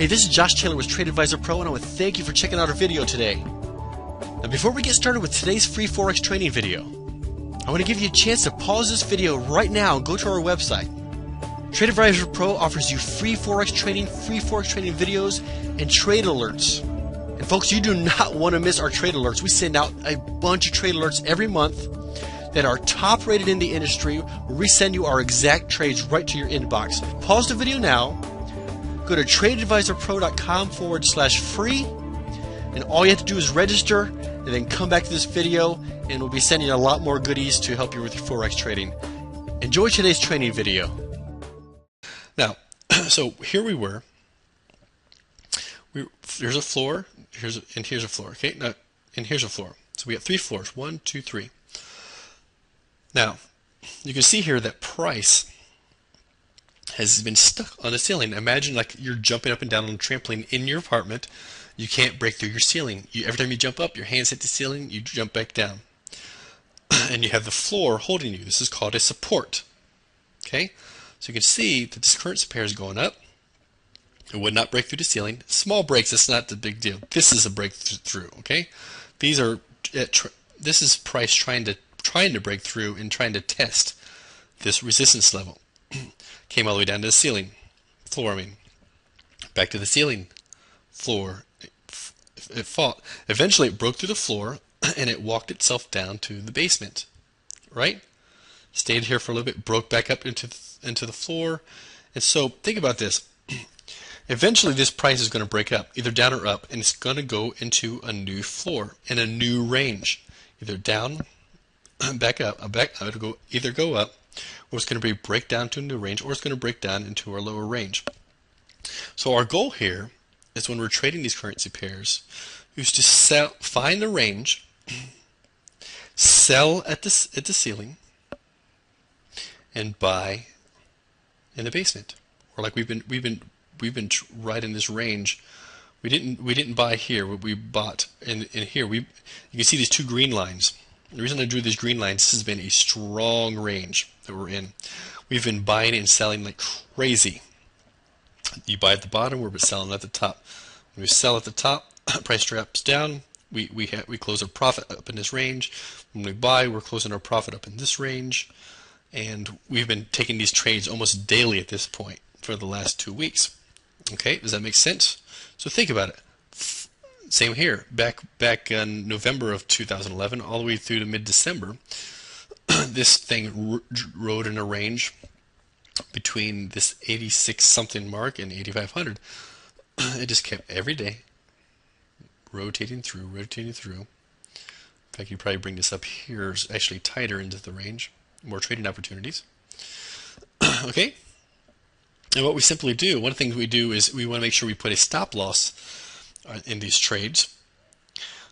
Hey, this is Josh Taylor with Trade Advisor Pro, and I want to thank you for checking out our video today. Now, before we get started with today's free Forex training video, I want to give you a chance to pause this video right now and go to our website. Trade Advisor Pro offers you free Forex training videos, and trade alerts. And folks, you do not want to miss our trade alerts. We send out a bunch of trade alerts every month that are top rated in the industry. We send you our exact trades right to your inbox. Pause the video now. Go to tradeadvisorpro.com/free, and all you have to do is register and then come back to this video, and we'll be sending you a lot more goodies to help you with your Forex trading. Enjoy today's training video. Now, so here we were. Here's a floor, here's a floor, okay? Now, and here's a floor. So we got three floors, 1, 2, 3. Now, you can see here that price has been stuck on the ceiling. Imagine like you're jumping up and down on a trampoline in your apartment. You can't break through your ceiling. Every time you jump up, your hands hit the ceiling, you jump back down. And you have the floor holding you. This is called a support. Okay? So you can see that this currency pair is going up. It would not break through the ceiling. Small breaks, that's not the big deal. This is a breakthrough, okay? This is price trying to break through and trying to test this resistance level. Came all the way down to the ceiling, floor, I mean. Back to the ceiling, floor. It fought. Eventually it broke through the floor and it walked itself down to the basement, right? Stayed here for a little bit, broke back up into the floor. And so think about this. Eventually this price is going to break up, either down or up, and it's going to go into a new floor and a new range. Either down, back up, it'll either go up, or it's going to break down to a new range, or it's going to break down into our lower range. So our goal here is, when we're trading these currency pairs, is to find the range, sell at the ceiling, and buy in the basement. Or like we've been right in this range. We didn't buy here, but we bought in here. You can see these two green lines. The reason I drew these green lines, this has been a strong range that we're in. We've been buying and selling like crazy. You buy at the bottom, we're selling at the top. When we sell at the top, price drops down. We close our profit up in this range. When we buy, we're closing our profit up in this range. And we've been taking these trades almost daily at this point for the last 2 weeks. Okay, does that make sense? So think about it. Same here. Back in November of 2011, all the way through to mid-December, this thing rode in a range between this 86-something mark and 8,500. It just kept every day rotating through. In fact, you probably bring this up here, actually tighter into the range, more trading opportunities. Okay. And what we simply do, one of the things we do is we want to make sure we put a stop loss in these trades.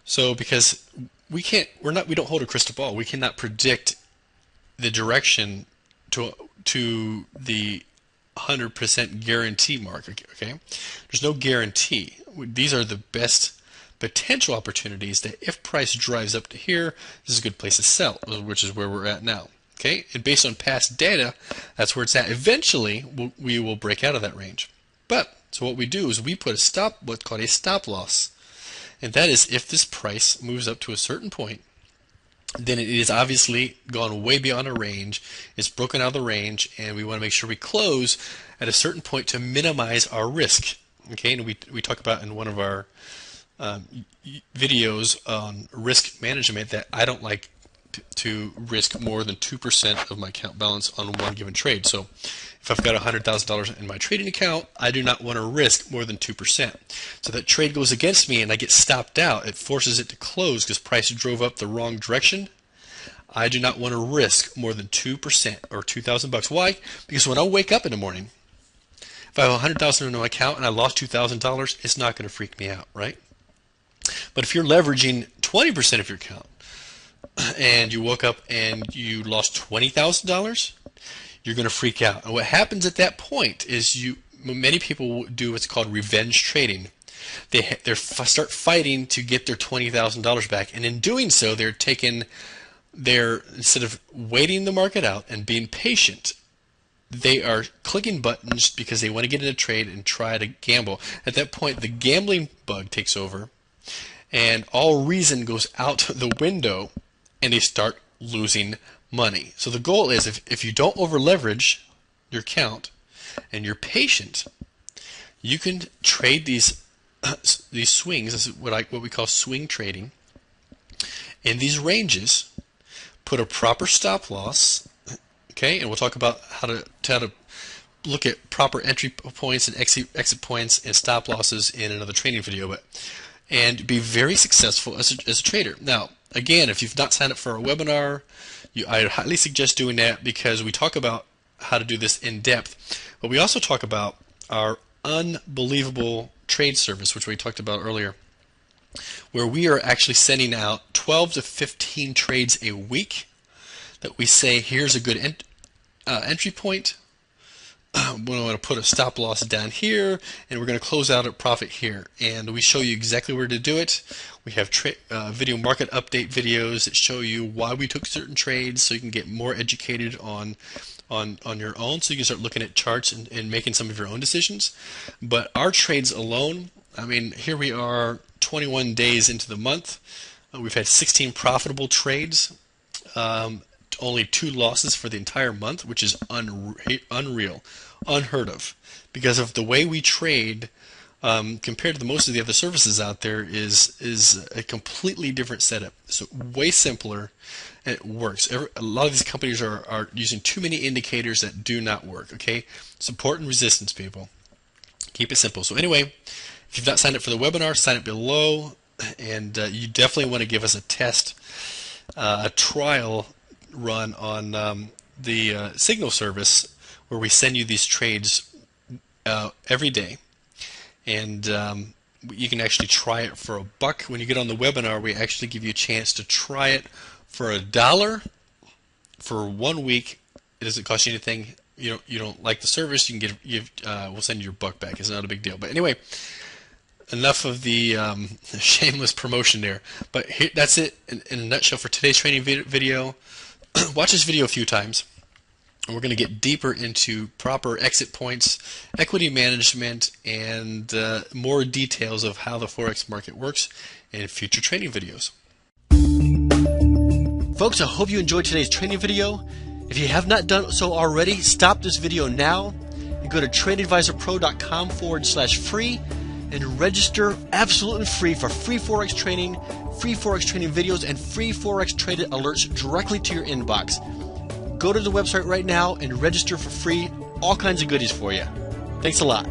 So because we don't hold a crystal ball, we cannot predict the direction to the 100% guarantee mark. Okay, there's no guarantee. These are the best potential opportunities that if price drives up to here, this is a good place to sell, which is where we're at now. Okay, and based on past data, that's where it's at. Eventually, we will break out of that range. But so what we do is we put what's called a stop loss, and that is if this price moves up to a certain point, then it is obviously gone way beyond a range. It's broken out of the range, and we want to make sure we close at a certain point to minimize our risk. Okay, and we talk about in one of our videos on risk management that I don't like to risk more than 2% of my account balance on one given trade. So if I've got $100,000 in my trading account, I do not want to risk more than 2%. So that trade goes against me and I get stopped out. It forces it to close because price drove up the wrong direction. I do not want to risk more than 2% or $2,000. Why? Because when I wake up in the morning, if I have $100,000 in my account and I lost $2,000, it's not going to freak me out, right? But if you're leveraging 20% of your account, and you woke up and you lost $20,000, you're going to freak out. And what happens at that point is many people do what's called revenge trading. They start fighting to get their $20,000 back, and in doing so, instead of waiting the market out and being patient, They are clicking buttons because they want to get in a trade and try to gamble. At that point, the gambling bug takes over, and all reason goes out the window, and they start losing money. So the goal is, if you don't over leverage your account and you're patient, you can trade these swings. This is what we call swing trading. In these ranges, put a proper stop loss. Okay, and we'll talk about how to look at proper entry points and exit points and stop losses in another training video. And be very successful as a trader. Now, again, if you've not signed up for our webinar, I highly suggest doing that, because we talk about how to do this in depth. But we also talk about our unbelievable trade service, which we talked about earlier, where we are actually sending out 12 to 15 trades a week that we say, here's a good entry point. We're going to put a stop loss down here, and we're going to close out at profit here. And we show you exactly where to do it. We have video market update videos that show you why we took certain trades, so you can get more educated on your own, so you can start looking at charts and making some of your own decisions. But our trades alone, I mean, here we are 21 days into the month. We've had 16 profitable trades. Only 2 losses for the entire month, which is unreal, unheard of, because of the way we trade compared to most of the other services out there is a completely different setup. So way simpler, and it works. A lot of these companies are using too many indicators that do not work. Okay, support and resistance, people. Keep it simple. So anyway, if you've not signed up for the webinar, sign up below, and you definitely want to give us a test, a trial run on the Signal service, where we send you these trades every day, and you can actually try it for $1. When you get on the webinar, we actually give you a chance to try it for $1 for 1 week. It doesn't cost you anything. You don't like the service, you can we'll send you your $1 back. It's not a big deal. But anyway, enough of the shameless promotion there. But that's it in a nutshell for today's training video. Watch this video a few times, and we're going to get deeper into proper exit points, equity management, and more details of how the Forex market works in future training videos. Folks, I hope you enjoyed today's training video. If you have not done so already, stop this video now and go to tradeadvisorpro.com/free and register absolutely free for free Forex training, free Forex training videos, and free Forex traded alerts directly to your inbox. Go to the website right now and register for free. All kinds of goodies for you. Thanks a lot.